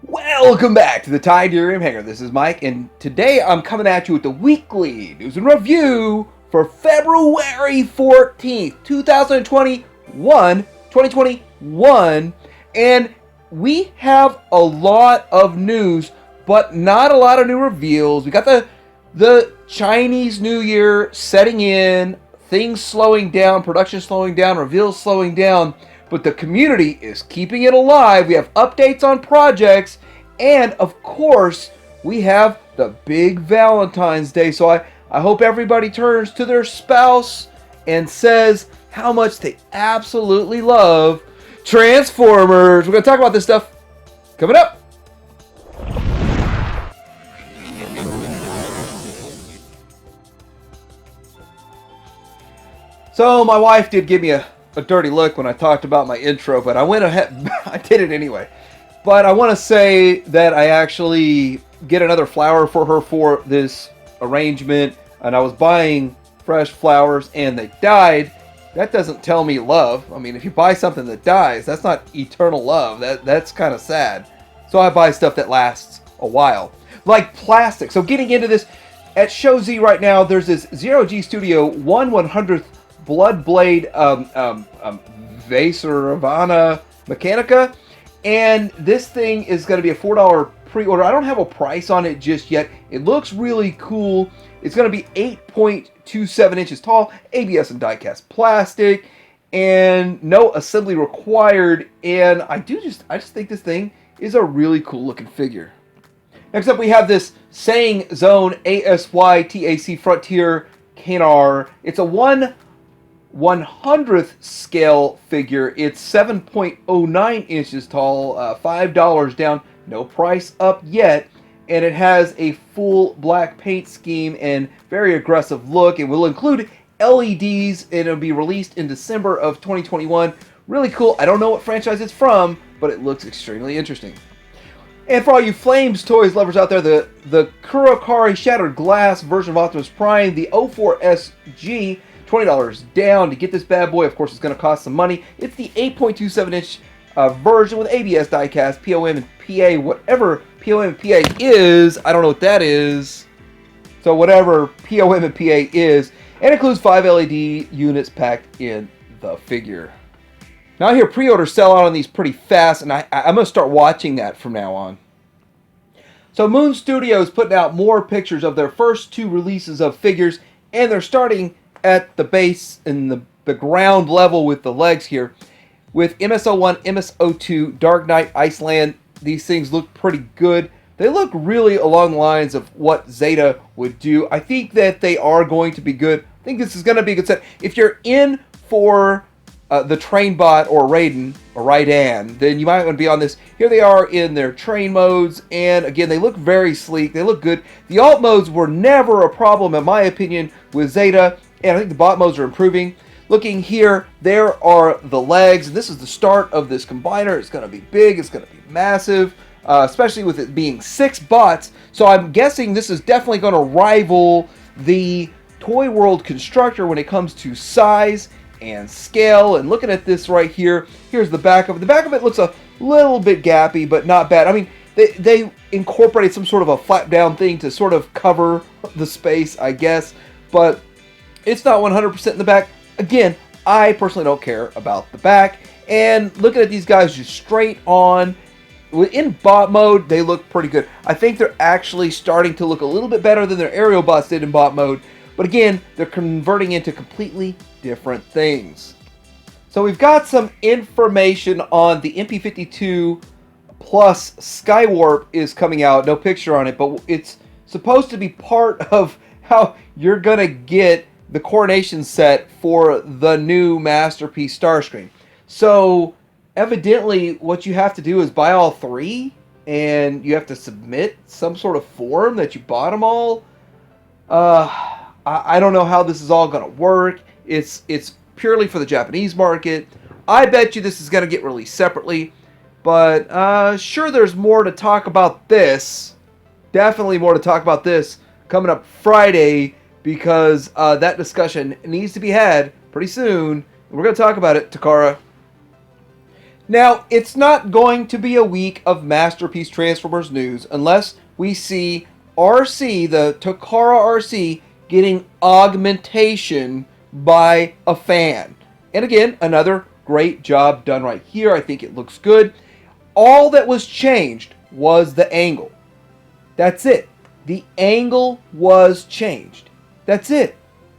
Welcome back to the Tidarium Hangar. This is Mike, and today I'm coming at you with the weekly news and review for February 14th, 2021, and we have a lot of news, but not a lot of new reveals. We got the Chinese New Year setting in, things slowing down, production slowing down, reveals slowing down, but the community is keeping it alive. We have updates on projects, and of course, we have the big Valentine's Day. So I hope everybody turns to their spouse and says how much they absolutely love Transformers. We're going to talk about this stuff coming up. So my wife did give me a dirty look when I talked about my intro, but I went ahead, I did it anyway. But I want to say that I actually get another flower for her for this arrangement, and I was buying fresh flowers and they died. That doesn't tell me love. I mean, if you buy something that dies, that's not eternal love. That's kind of sad. So I buy stuff that lasts a while, like plastic. So getting into this, at ShowZ right now, there's this Zero G Studio 1/100th Blood Blade Vasaravana Mechanica, and this thing is going to be a $4 pre-order. I don't have a price on it just yet. It looks really cool. It's going to be 8.27 inches tall, ABS and die-cast plastic, and no assembly required. And I just think this thing is a really cool looking figure. Next up, we have this Sang Zone ASYTAC Frontier Canar. It's a 1/100th scale figure. It's 7.09 inches tall, $5 down, no price up yet, and it has a full black paint scheme and very aggressive look. It will include LEDs, and it'll be released in December of 2021. Really cool. I don't know what franchise it's from, but it looks extremely interesting. And for all you Flames Toys lovers out there, the Kurokari Shattered Glass version of Optimus Prime, the 04SG, $20 down to get this bad boy. Of course, it's going to cost some money. It's the 8.27 inch version with ABS diecast, POM and PA, whatever POM and PA is. I don't know what that is. So whatever POM and PA is, and includes 5 LED units packed in the figure. Now I hear pre-orders sell out on these pretty fast, and I'm going to start watching that from now on. So Moon Studios putting out more pictures of their first 2 releases of figures, and they're starting at the base and the ground level with the legs here. With MSO1, MSO2, Dark Knight, Iceland, these things look pretty good. They look really along the lines of what Zeta would do. I think that they are going to be good. I think this is going to be a good set. If you're in for the Trainbot or Raiden, then you might want to be on this. Here they are in their train modes, and again, they look very sleek. They look good. The alt modes were never a problem, in my opinion, with Zeta, and I think the bot modes are improving. Looking here, there are the legs, and this is the start of this combiner. It's going to be big. It's going to be massive, especially with it being 6 bots. So I'm guessing this is definitely going to rival the Toy World Constructor when it comes to size and scale. And looking at this right here, here's the back of it. The back of it looks a little bit gappy, but not bad. I mean, they incorporated some sort of a flap down thing to sort of cover the space, I guess, but it's not 100% in the back. Again, I personally don't care about the back. And looking at these guys just straight on, in bot mode, they look pretty good. I think they're actually starting to look a little bit better than their aerial bots did in bot mode. But again, they're converting into completely different things. So we've got some information on the MP52 Plus Skywarp is coming out. No picture on it, but it's supposed to be part of how you're going to get the coronation set for the new Masterpiece Starscream. So evidently what you have to do is buy all 3, and you have to submit some sort of form that you bought them all. I don't know how this is all going to work. It's purely for the Japanese market. I bet you this is going to get released separately, but sure, there's more to talk about this. Definitely more to talk about this coming up Friday, because that discussion needs to be had pretty soon. We're going to talk about it, Takara. Now, it's not going to be a week of Masterpiece Transformers news unless we see RC, the Takara RC, getting augmentation by a fan. And again, another great job done right here. I think it looks good. All that was changed was the angle. That's it. The angle was changed. That's it.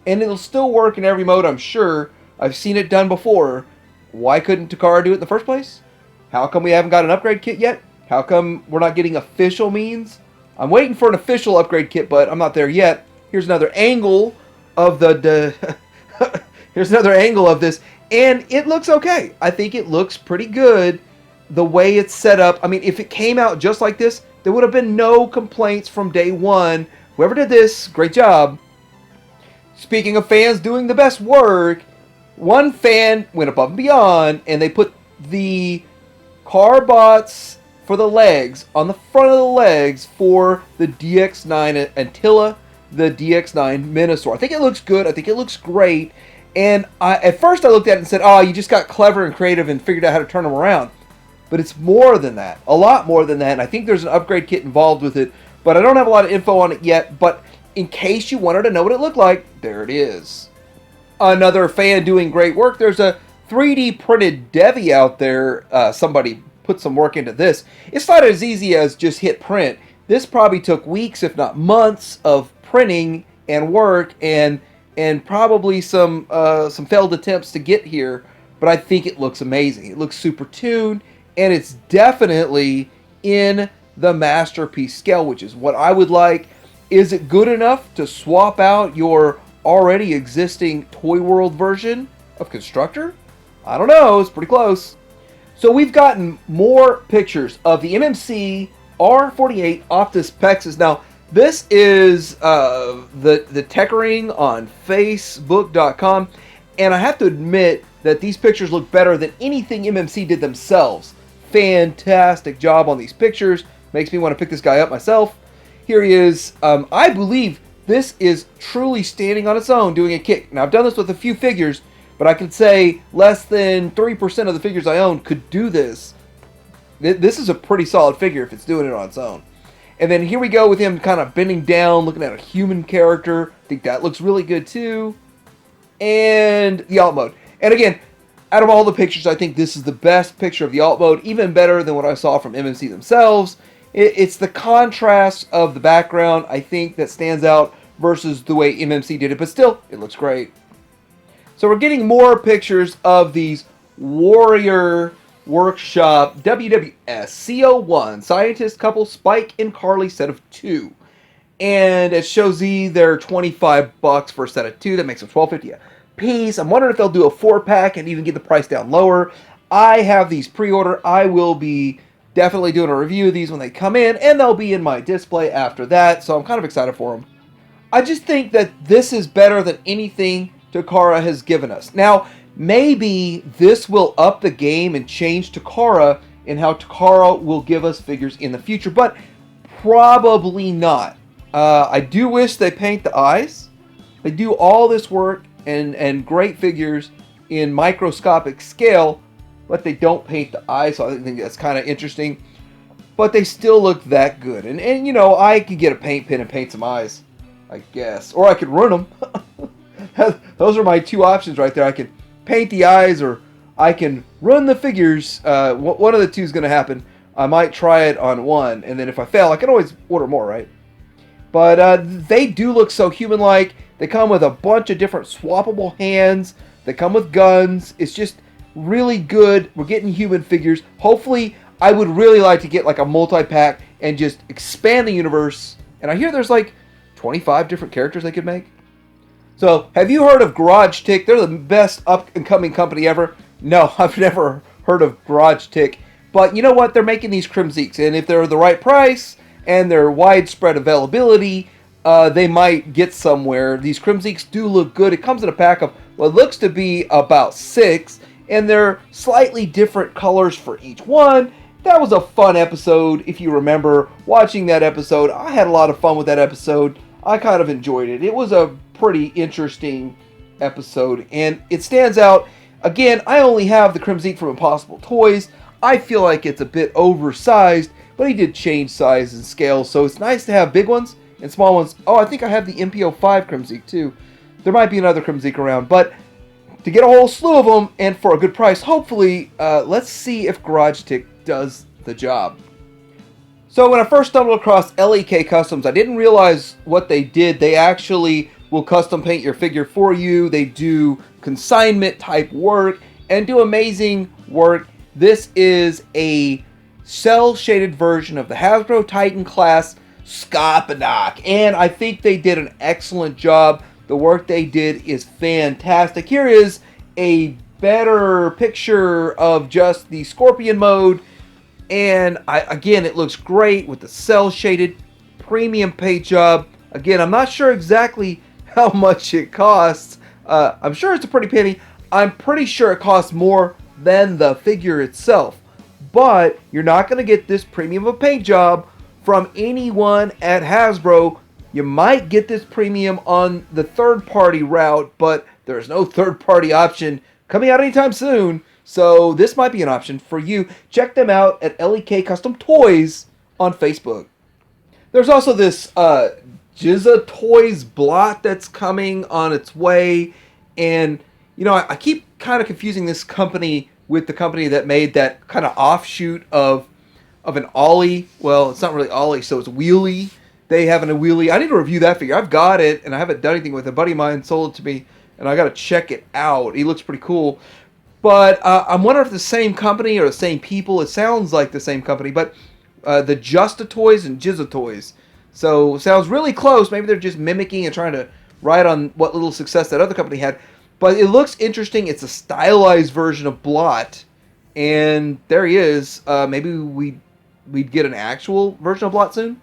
And it'll still work in every mode, I'm sure. I've seen it done before. Why couldn't Takara do it in the first place? How come we haven't got an upgrade kit yet? How come we're not getting official means? I'm waiting for an official upgrade kit, but I'm not there yet. Here's another angle of here's another angle of this, and it looks okay. I think it looks pretty good the way it's set up. I mean, if it came out just like this, there would have been no complaints from day one. Whoever did this, great job. Speaking of fans doing the best work, one fan went above and beyond, and they put the Carbots for the legs on the front of the legs for the DX9 Antilla, the DX9 Minosaur. I think it looks good. I think it looks great. And at first I looked at it and said, oh, you just got clever and creative and figured out how to turn them around. But it's more than that. A lot more than that. And I think there's an upgrade kit involved with it. But I don't have a lot of info on it yet. But in case you wanted to know what it looked like, there it is. Another fan doing great work. There's a 3D printed Devi out there. Somebody put some work into this. It's not as easy as just hit print. This probably took weeks, if not months, of printing and work and probably some failed attempts to get here. But I think it looks amazing. It looks super tuned, and it's definitely in the Masterpiece scale, which is what I would like. Is it good enough to swap out your already existing Toy World version of Constructor? I don't know. It's pretty close. So we've gotten more pictures of the MMC R48 Optus Pexus. Now, this is the Techering on Facebook.com, and I have to admit that these pictures look better than anything MMC did themselves. Fantastic job on these pictures. Makes me want to pick this guy up myself. Here he is. I believe this is truly standing on its own, doing a kick. Now, I've done this with a few figures, but I can say less than 3% of the figures I own could do this. This is a pretty solid figure if it's doing it on its own. And then here we go with him kind of bending down, looking at a human character. I think that looks really good too. And the alt mode. And again, out of all the pictures, I think this is the best picture of the alt mode, even better than what I saw from MMC themselves. It's the contrast of the background, I think, that stands out versus the way MMC did it. But still, it looks great. So we're getting more pictures of these Warrior Workshop WWS CO1 Scientist Couple Spike and Carly set of 2. And at ShowZ, they're $25 for a set of 2. That makes them $12.50 a piece. I'm wondering if they'll do a 4-pack and even get the price down lower. I have these pre-order. I will be definitely doing a review of these when they come in, and they'll be in my display after that, so I'm kind of excited for them. I just think that this is better than anything Takara has given us. Now, maybe this will up the game and change Takara and how Takara will give us figures in the future, but probably not. I do wish they paint the eyes. They do all this work and great figures in microscopic scale, but they don't paint the eyes, so I think that's kind of interesting. But they still look that good. And you know, I could get a paint pen and paint some eyes, I guess. Or I could run them. Those are my two options right there. I can paint the eyes, or I can run the figures. One of the two is going to happen. I might try it on one, and then if I fail, I can always order more, right? But they do look so human-like. They come with a bunch of different swappable hands. They come with guns. It's just really good. We're getting human figures. Hopefully, I would really like to get like a multi-pack and just expand the universe. And I hear there's like 25 different characters they could make. So, have you heard of Garage Tick? They're the best up-and-coming company ever. No, I've never heard of Garage Tick. But you know what? They're making these Crimzeeks. And if they're the right price and they're widespread availability, they might get somewhere. These Crimzeeks do look good. It comes in a pack of what looks to be about 6. And they're slightly different colors for each one. That was a fun episode, if you remember watching that episode. I had a lot of fun with that episode. I kind of enjoyed it. It was a pretty interesting episode, and it stands out. Again, I only have the Crimzeek from Impossible Toys. I feel like it's a bit oversized, but he did change size and scale, so it's nice to have big ones and small ones. Oh, I think I have the MPO5 Crimzeek too. There might be another Crimzeek around, but to get a whole slew of them and for a good price, hopefully, let's see if Garage Tick does the job. So when I first stumbled across LEK Customs, I didn't realize what they did. They actually will custom paint your figure for you. They do consignment type work and do amazing work. This is a cell shaded version of the Hasbro Titan class Scopodoc, and I think they did an excellent job. The work they did is fantastic. Here is a better picture of just the Scorpion mode, and again, it looks great with the cell shaded premium paint job. Again, I'm not sure exactly how much it costs. I'm sure it's a pretty penny. I'm pretty sure it costs more than the figure itself, but you're not going to get this premium of a paint job from anyone at Hasbro. You might get this premium on the third-party route, but there's no third-party option coming out anytime soon, so this might be an option for you. Check them out at LEK Custom Toys on Facebook. There's also this Gizza Toys blot that's coming on its way, and you know, I keep kind of confusing this company with the company that made that kind of offshoot of an Ollie. Well, it's not really Ollie, so it's Wheelie. They have a Wheelie. I need to review that figure. I've got it, and I haven't done anything with it. A buddy of mine sold it to me, and I got to check it out. He looks pretty cool. But I'm wondering if the same company or the same people. It sounds like the same company, but the Justa Toys and Gizza Toys. So sounds really close. Maybe they're just mimicking and trying to ride on what little success that other company had. But it looks interesting. It's a stylized version of Blot. And there he is. Maybe we'd get an actual version of Blot soon.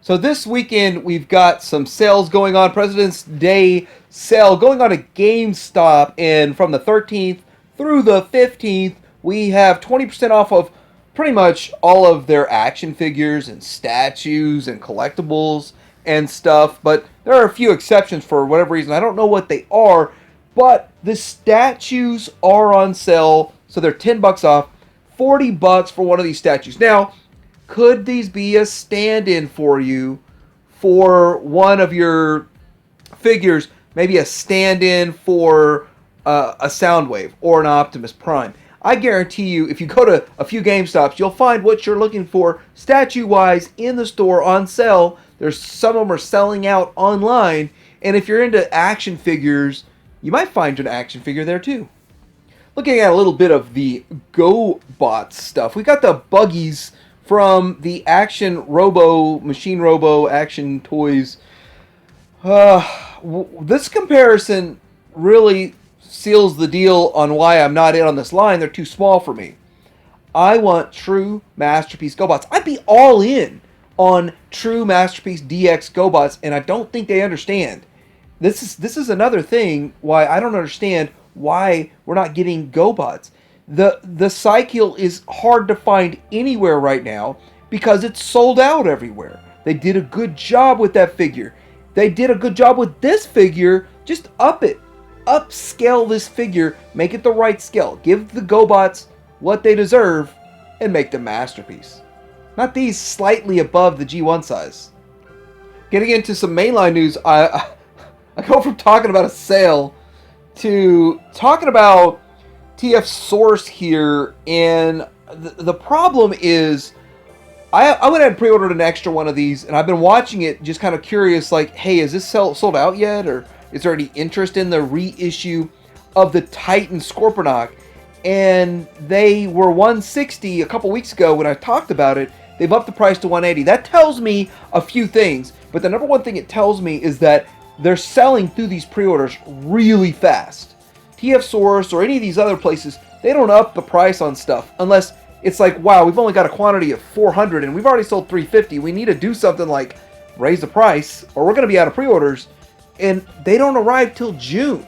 So this weekend, we've got some sales going on. President's Day sale going on at GameStop. And from the 13th through the 15th, we have 20% off of pretty much all of their action figures and statues and collectibles and stuff. But there are a few exceptions for whatever reason. I don't know what they are. But the statues are on sale. So they're $10 off. $40 for one of these statues. Now, could these be a stand-in for you for one of your figures? Maybe a stand-in for a Soundwave or an Optimus Prime. I guarantee you, if you go to a few GameStops, you'll find what you're looking for statue-wise in the store on sale. There's some of them are selling out online. And if you're into action figures, you might find an action figure there too. Looking at a little bit of the Gobots stuff. We got the buggies from the Machine Robo Action Toys. This comparison really seals the deal on why I'm not in on this line. They're too small for me. I want true Masterpiece Gobots. I'd be all in on true Masterpiece DX Gobots, and I don't think they understand. This is another thing why I don't understand why we're not getting Gobots. The cycle is hard to find anywhere right now because it's sold out everywhere. They did a good job with that figure. They did a good job with this figure. Just up it. Upscale this figure. Make it the right scale. Give the Gobots what they deserve and make them masterpiece. Not these slightly above the G1 size. Getting into some mainline news, I go from talking about a sale to talking about TF Source here, and the problem is I went ahead and pre-ordered an extra one of these, and I've been watching it just kind of curious, like, hey, is this sold out yet, or is there any interest in the reissue of the Titan Scorponok? And they were $160 a couple weeks ago when I talked about it. They've upped the price to $180. That tells me a few things, but the number one thing it tells me is that they're selling through these pre-orders really fast. TF Source or any of these other places, they don't up the price on stuff unless it's like, wow, we've only got a quantity of 400 and we've already sold 350. We need to do something like raise the price or we're going to be out of pre-orders. And they don't arrive till June.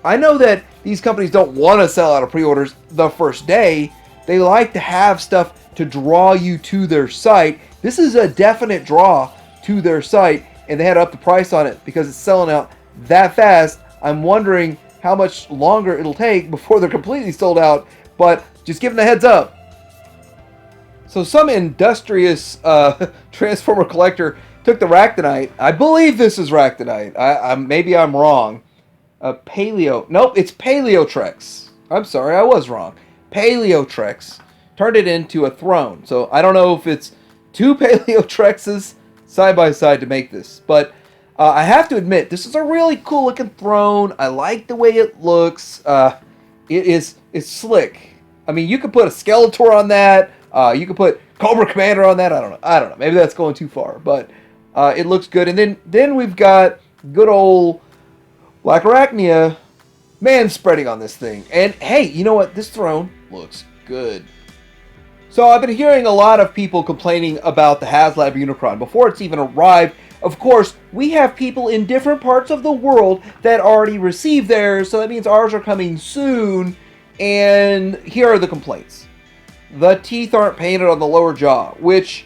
I know that these companies don't want to sell out of pre-orders the first day. They like to have stuff to draw you to their site. This is a definite draw to their site, and they had to up the price on it because it's selling out that fast. I'm wondering how much longer it'll take before they're completely sold out, but Just giving the heads up. So some industrious Transformer collector took the Ractonite. I believe this is Ractonite. Maybe I'm wrong. Paleo. Nope, it's Paleotrex. I'm sorry, I was wrong. Paleotrex turned it into a throne. So I don't know if it's two Paleotrexes side by side to make this. But I have to admit, this is a really cool looking throne. I like the way it looks. It's slick. I mean, you could put a Skeletor on that. You could put Cobra Commander on that. I don't know. Maybe that's going too far. But it looks good. And then we've got good old Black Arachnia man spreading on this thing. And hey, you know what? This throne looks good. So I've been hearing a lot of people complaining about the Haslab Unicron before it's even arrived. Of course, we have people in different parts of the world that already received theirs, so that means ours are coming soon. And here are the complaints. The teeth aren't painted on the lower jaw, which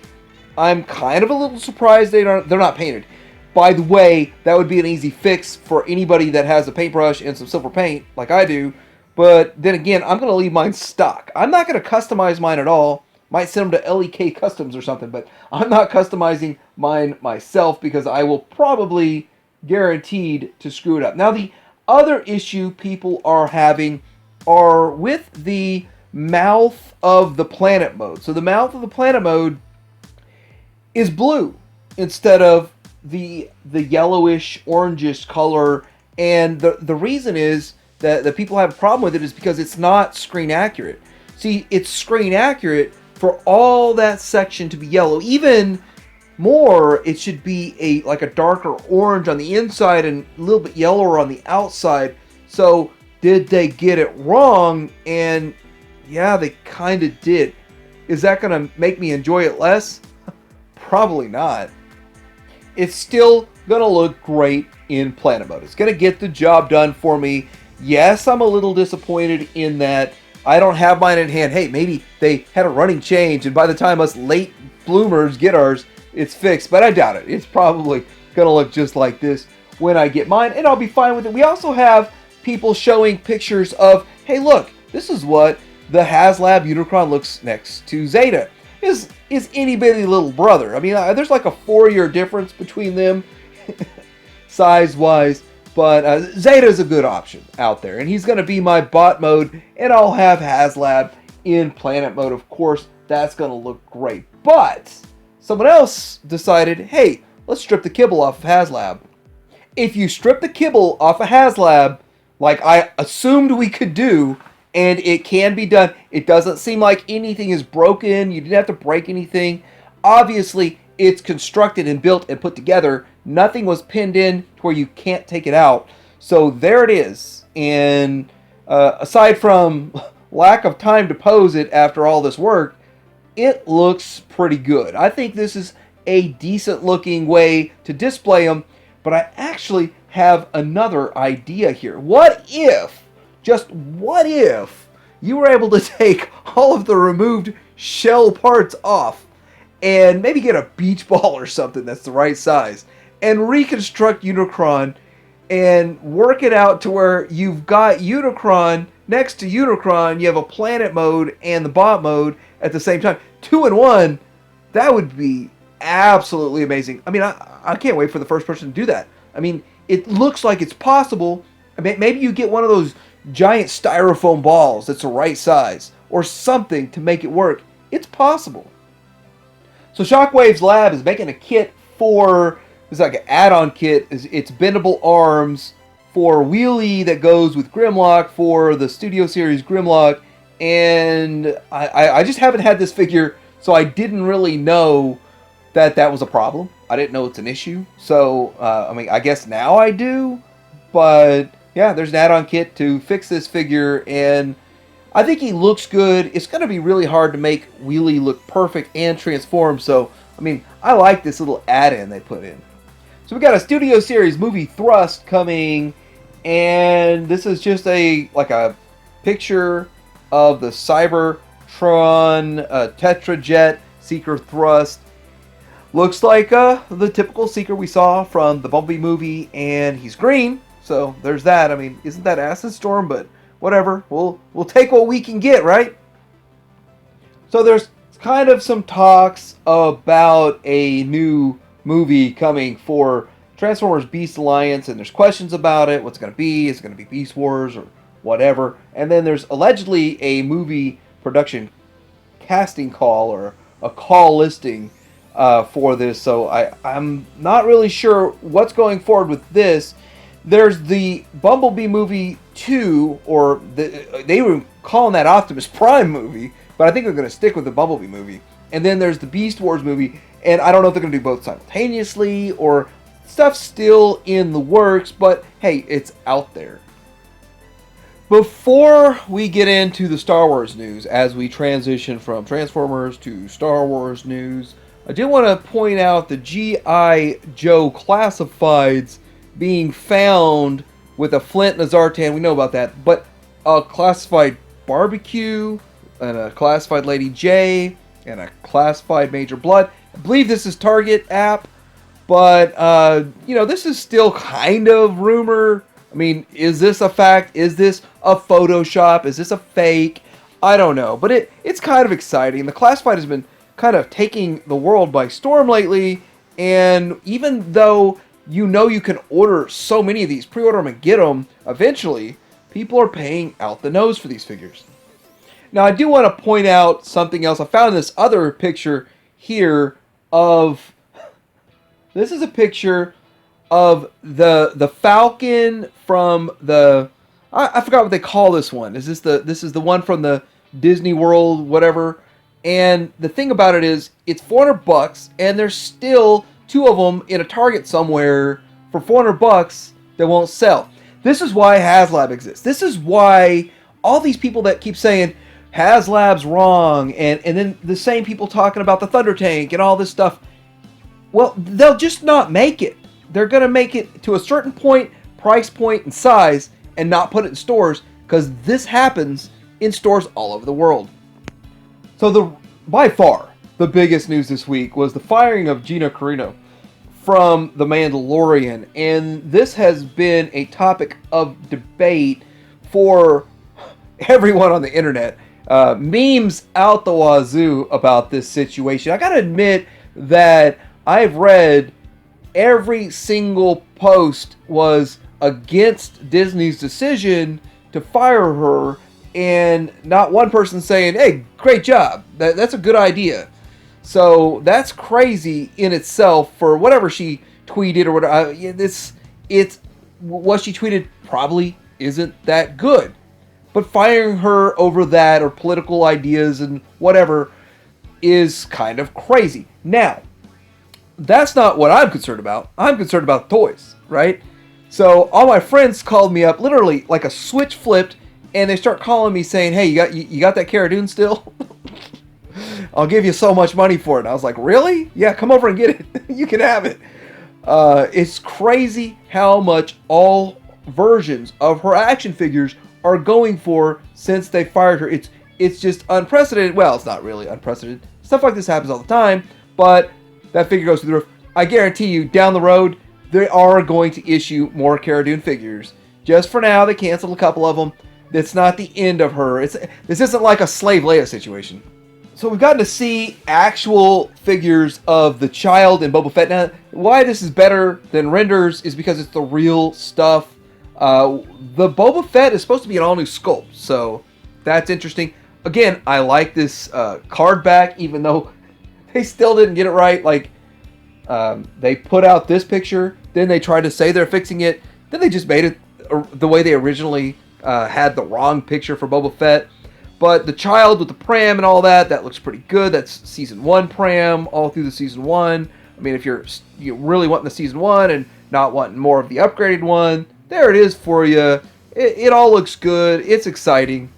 I'm kind of a little surprised they're not painted. By the way, that would be an easy fix for anybody that has a paintbrush and some silver paint, like I do. But then again, I'm going to leave mine stock. I'm not going to customize mine at all. Might send them to LEK Customs or something, but I'm not customizing mine myself because I will probably guaranteed to screw it up. Now, the other issue people are having are with the mouth of the planet mode. So the mouth of the planet mode is blue instead of the yellowish, orangish color. And the reason is that the people have a problem with it is because it's not screen accurate. See, it's screen accurate for all that section to be yellow. Even more, it should be like a darker orange on the inside and a little bit yellower on the outside. So did they get it wrong? And yeah, they kind of did. Is that going to make me enjoy it less? Probably not. It's still going to look great in planet mode. It's going to get the job done for me. Yes, I'm a little disappointed in that I don't have mine in hand. Hey, maybe they had a running change, and by the time us late bloomers get ours, it's fixed. But I doubt it. It's probably going to look just like this when I get mine, and I'll be fine with it. We also have people showing pictures of, hey, look, this is what the Haslab Unicron looks next to Zeta. Is itty bitty little brother. I mean, there's like a 4-year difference between them, size-wise. But Zeta's a good option out there. And he's going to be my bot mode. And I'll have Haslab in planet mode. Of course, that's going to look great. But someone else decided, hey, let's strip the kibble off of Haslab. If you strip the kibble off of Haslab, like I assumed we could do, and it can be done, it doesn't seem like anything is broken. You didn't have to break anything. Obviously, it's constructed and built and put together. Nothing was pinned in to where you can't take it out. So there it is. And aside from lack of time to pose it after all this work, it looks pretty good. I think this is a decent looking way to display them. But I actually have another idea here. What if, just what if, you were able to take all of the removed shell parts off and maybe get a beach ball or something that's the right size and reconstruct Unicron and work it out to where you've got Unicron next to Unicron, you have a planet mode and the bot mode at the same time. 2 in 1, that would be absolutely amazing. I mean, I can't wait for the first person to do that. I mean, it looks like it's possible. I mean, maybe you get one of those giant styrofoam balls that's the right size or something to make it work. It's possible. So Shockwaves Lab is making a kit for, it's like an add-on kit. It's bendable arms for Wheelie that goes with Grimlock for the Studio Series Grimlock. And I just haven't had this figure, so I didn't really know that was a problem. I didn't know it's an issue. So, I mean, I guess now I do. But, yeah, there's an add-on kit to fix this figure. And I think he looks good. It's going to be really hard to make Wheelie look perfect and transform. So, I mean, I like this little add-in they put in. So we got a Studio Series movie Thrust coming. And this is just a picture of the Cybertron Tetrajet Seeker Thrust. Looks like the typical Seeker we saw from the Bumblebee movie, and he's green, so there's that. I mean, isn't that Acid Storm? But whatever, we'll take what we can get, right? So there's kind of some talks about a new movie coming for Transformers Beast Alliance, and there's questions about it. What's it going to be? Is it going to be Beast Wars or whatever? And then there's allegedly a movie production casting call or a call listing for this. So I'm not really sure what's going forward with this. There's the Bumblebee movie 2, or they were calling that Optimus Prime movie, but I think they're going to stick with the Bumblebee movie. And then there's the Beast Wars movie, and I don't know if they're going to do both simultaneously or stuff's still in the works, but hey, it's out there. Before we get into the Star Wars news, as we transition from Transformers to Star Wars news, I do want to point out the G.I. Joe classifieds being found with a Flint and a Zartan. We know about that, but a classified Barbecue and a classified Lady J and a classified Major Blood. I believe this is Target app, but this is still kind of rumor. I mean, is this a fact? Is this a Photoshop? Is this a fake? I don't know, but it's kind of exciting. The classified has been kind of taking the world by storm lately, and even though you can order so many of these, pre-order them and get them eventually, people are paying out the nose for these figures. Now, I do want to point out something else. I found this other picture here of... This is a picture of the Falcon from the... I forgot what they call this one. This is the one from the Disney World, whatever. And the thing about it is, it's $400, and there's still 2 of them in a Target somewhere for $400 that won't sell. This is why Haslab exists. This is why all these people that keep saying Haslab's wrong, and then the same people talking about the Thunder Tank and all this stuff, well, they'll just not make it. They're going to make it to a certain point, price point, and size, and not put it in stores, because this happens in stores all over the world. So by far, the biggest news this week was the firing of Gina Carano from The Mandalorian, and this has been a topic of debate for everyone on the internet. Memes out the wazoo about this situation. I gotta admit that I've read every single post was against Disney's decision to fire her, and not one person saying, hey, great job, that's a good idea. So that's crazy in itself for whatever she tweeted or whatever. It's what she tweeted probably isn't that good. But firing her over that or political ideas and whatever is kind of crazy. Now, that's not what I'm concerned about. I'm concerned about toys, right? So all my friends called me up, literally like a switch flipped, and they start calling me saying, hey, you got that Cara Dune still? I'll give you so much money for it. And I was like, really? Yeah, come over and get it. You can have it. It's crazy how much all versions of her action figures are going for since they fired her. It's just unprecedented. Well, it's not really unprecedented. Stuff like this happens all the time, but that figure goes through the roof. I guarantee you, down the road, they are going to issue more Cara Dune figures. Just for now, they canceled a couple of them. That's not the end of her. This isn't like a Slave Leia situation. So we've gotten to see actual figures of the child and Boba Fett. Now, why this is better than renders is because it's the real stuff. The Boba Fett is supposed to be an all-new sculpt, so that's interesting. Again, I like this card back, even though they still didn't get it right. Like, they put out this picture, then they tried to say they're fixing it, then they just made it the way they originally had the wrong picture for Boba Fett. But the child with the pram and all that looks pretty good. That's Season 1 pram, all through the Season 1. I mean, if you're really wanting the Season 1 and not wanting more of the upgraded one, there it is for you. It all looks good. It's exciting.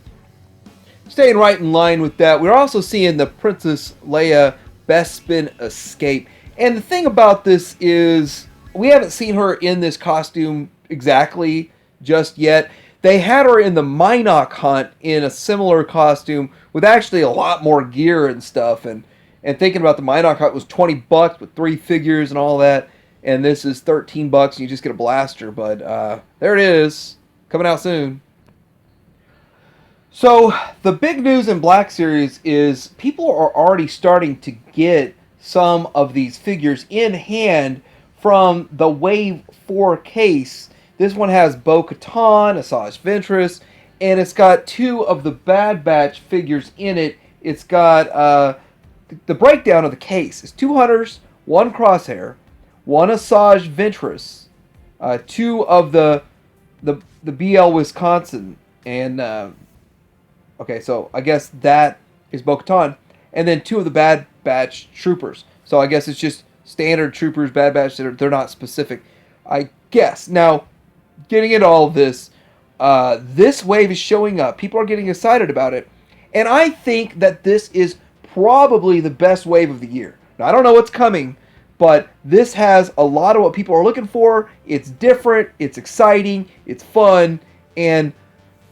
Staying right in line with that, we're also seeing the Princess Leia Bespin escape. And the thing about this is, we haven't seen her in this costume exactly just yet. They had her in the Minok hunt in a similar costume with actually a lot more gear and stuff. And thinking about the Minok hunt was $20 with 3 figures and all that. And this is $13 and you just get a blaster. But there it is, coming out soon. So the big news in Black Series is people are already starting to get some of these figures in hand from the Wave 4 case. This one has Bo-Katan, Asajj Ventress, and it's got two of the Bad Batch figures in it. It's got the breakdown of the case is two Hunters, one Crosshair, one Asajj Ventress, two of the BL Wisconsin, and okay, so I guess that is Bo-Katan, and then two of the Bad Batch troopers. So I guess it's just standard troopers, Bad Batch. They're not specific, I guess. Now, getting into all of this, this wave is showing up. People are getting excited about it, and I think that this is probably the best wave of the year. Now, I don't know what's coming, but this has a lot of what people are looking for. It's different, it's exciting, it's fun, and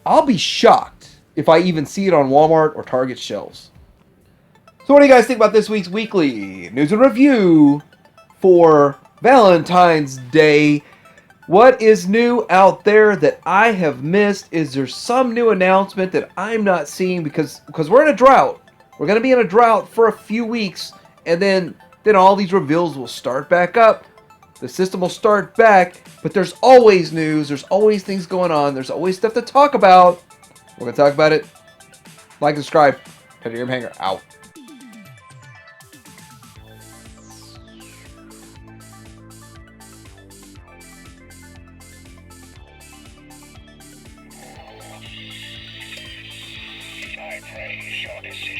I'll be shocked if I even see it on Walmart or Target shelves. So what do you guys think about this week's weekly news and review for Valentine's Day? What is new out there that I have missed? Is there some new announcement that I'm not seeing? Because we're in a drought. We're going to be in a drought for a few weeks, and then all these reveals will start back up. The system will start back, but there's always news. There's always things going on. There's always stuff to talk about. We're going to talk about it. Like, subscribe. Titanium Hanger out. I pray your decision.